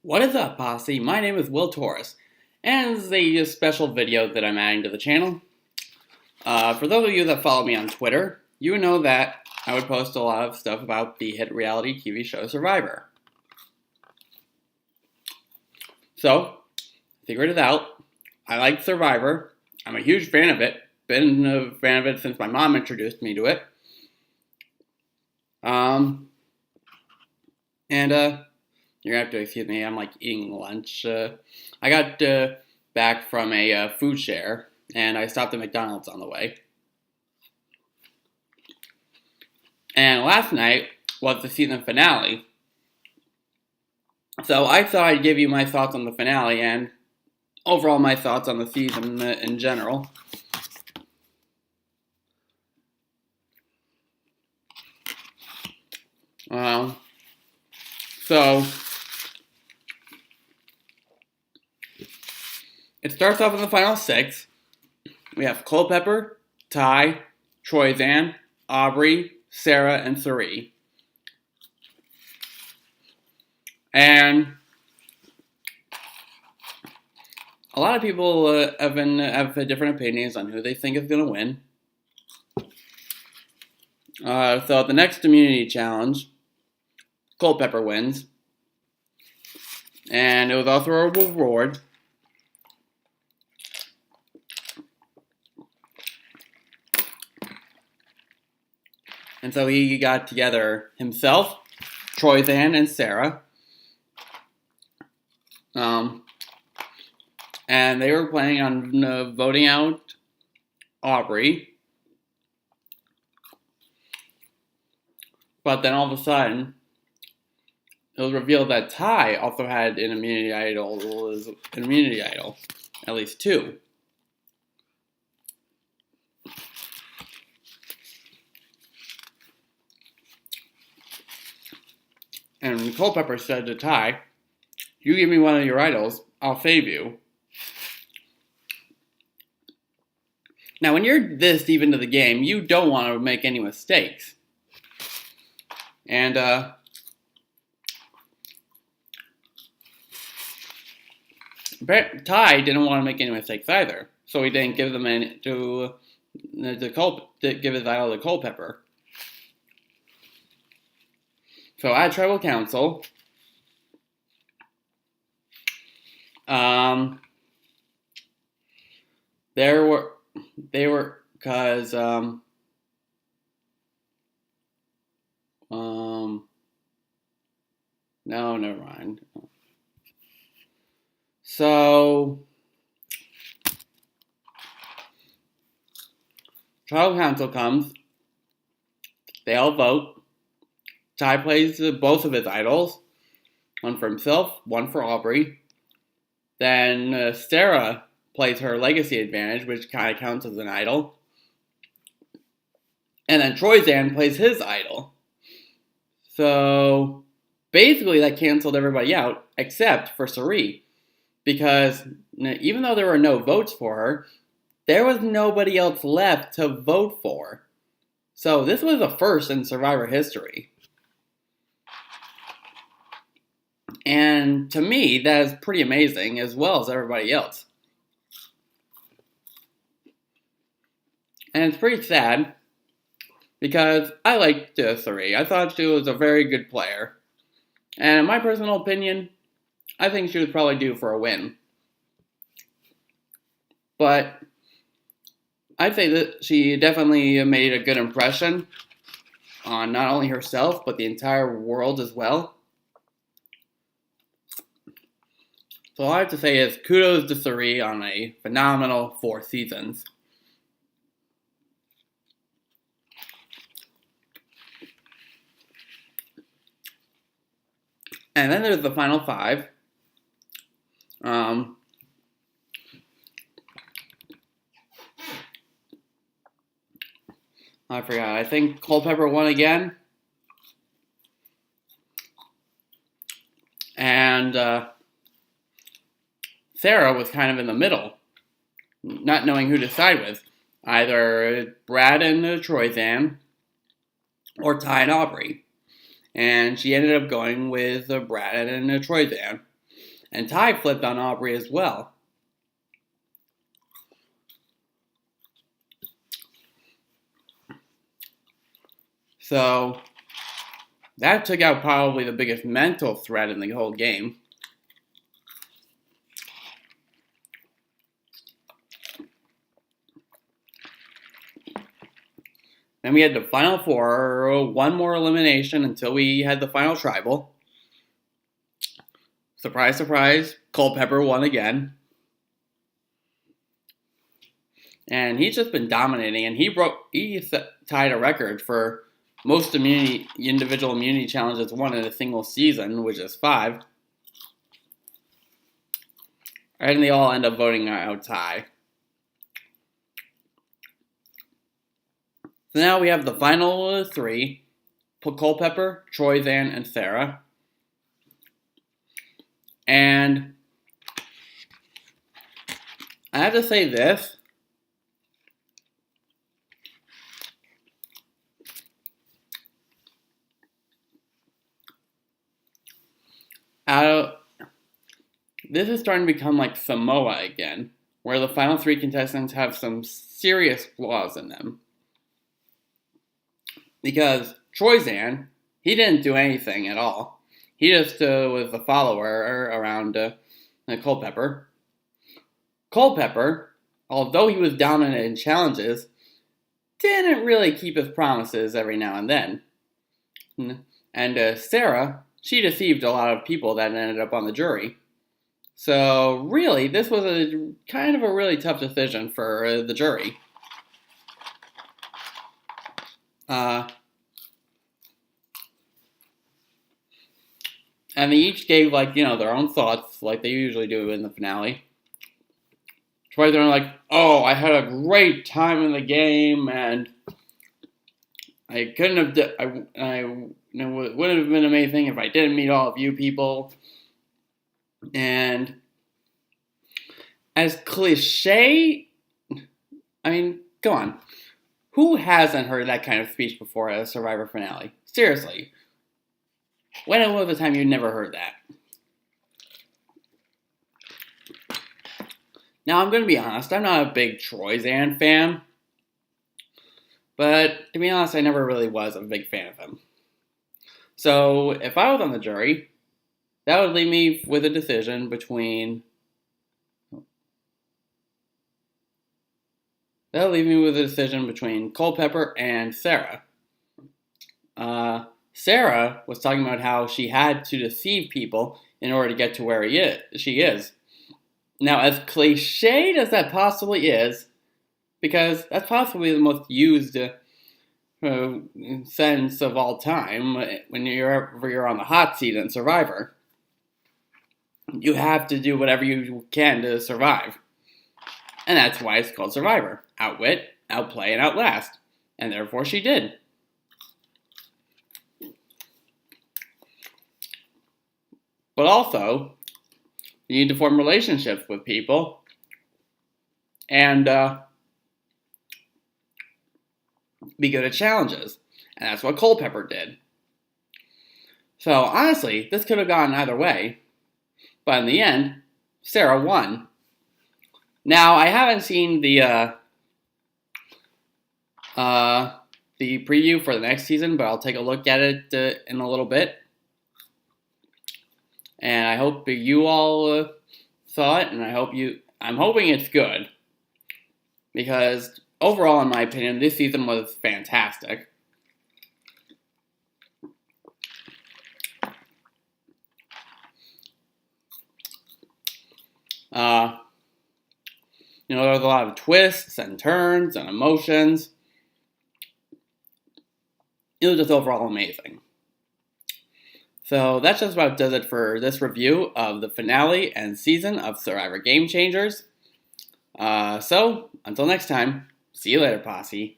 What is up, Posse? My name is Will Torres, and this is a special video that I'm adding to the channel. For those of you that follow me on Twitter, you know that I would post a lot of stuff about the hit reality TV show Survivor. So, figured it out. I like Survivor. I'm a huge fan of it. Been a fan of it since my mom introduced me to it. You're gonna have to excuse me, I'm like eating lunch. I got back from a food share, and I stopped at McDonald's on the way. And last night was the season finale. So I thought I'd give you my thoughts on the finale and overall my thoughts on the season in general. It starts off in the final six. We have Culpepper, Ty, Troyzan, Aubrey, Sarah, and Cirie. And a lot of people have different opinions on who they think is going to win. So at the next immunity challenge, Culpepper wins. And it was also a reward. And so he got together himself, Troyzan, and Sarah. And they were planning on voting out Aubrey. But then all of a sudden, it was revealed that Ty also had an immunity idol, at least two. And Culpepper said to Ty, "You give me one of your idols, I'll save you." Now, when you're this deep into the game, you don't want to make any mistakes. And, Ty didn't want to make any mistakes either, so he didn't give them give his idol to Culpepper. So at Tribal Council, no, never mind. So, Tribal Council comes, they all vote. Ty plays both of his idols, one for himself, one for Aubrey. Then Sarah plays her legacy advantage, which kind of counts as an idol. And then Troyzan plays his idol. So basically that canceled everybody out except for Cirie. Because even though there were no votes for her, there was nobody else left to vote for. So this was a first in Survivor history. And to me, that is pretty amazing, as well as everybody else. And it's pretty sad, because I liked Cirie. I thought she was a very good player. And in my personal opinion, I think she was probably due for a win. But I'd say that she definitely made a good impression on not only herself, but the entire world as well. So all I have to say is kudos to Cirie on a phenomenal 4 seasons. And then there's the final 5. I forgot. I think Culpepper won again. And Sarah was kind of in the middle, not knowing who to side with. Either Brad and Troyzan, or Ty and Aubrey. And she ended up going with Brad and Troyzan. And Ty flipped on Aubrey as well. So that took out probably the biggest mental threat in the whole game. Then we had the final four, one more elimination until we had the final tribal. Surprise, surprise, Culpepper won again. And he's just been dominating, and he tied a record for most individual immunity challenges won in a single season, which is 5. And they all end up voting out Ty. So now we have the final 3, Culpepper, Troyzan, and Sarah. And I have to say this. This is starting to become like Samoa again, where the final 3 contestants have some serious flaws in them. Because Troyzan, he didn't do anything at all. He just was a follower around Culpepper. Culpepper, although he was dominant in challenges, didn't really keep his promises every now and then. And Sarah, she deceived a lot of people that ended up on the jury. So really, this was a kind of a really tough decision for the jury. And they each gave, their own thoughts, like they usually do in the finale. Troy, they're like, oh, I had a great time in the game, and I couldn't have, it wouldn't have been amazing if I didn't meet all of you people. And as cliche, come on. Who hasn't heard that kind of speech before at a Survivor finale? Seriously. When was the time you never heard that? Now, I'm going to be honest, I'm not a big Troyzan fan. But, to be honest, I never really was a big fan of him. So, if I was on the jury, that would leave me with a decision between... Culpepper and Sarah. Sarah was talking about how she had to deceive people in order to get to where she is. Now, as cliched as that possibly is, because that's possibly the most used sentence of all time when you're on the hot seat in Survivor. You have to do whatever you can to survive. And that's why it's called Survivor. Outwit, outplay, and outlast. And therefore she did. But also, you need to form relationships with people. And be good at challenges. And that's what Culpepper did. So honestly, this could have gone either way. But in the end, Sarah won. Now, I haven't seen the preview for the next season, but I'll take a look at it in a little bit. And I hope you all saw it, and I'm hoping it's good. Because overall, in my opinion, this season was fantastic. There was a lot of twists and turns and emotions. It was just overall amazing. So that just about does it for this review of the finale and season of Survivor Game Changers. So, until next time, see you later, Posse.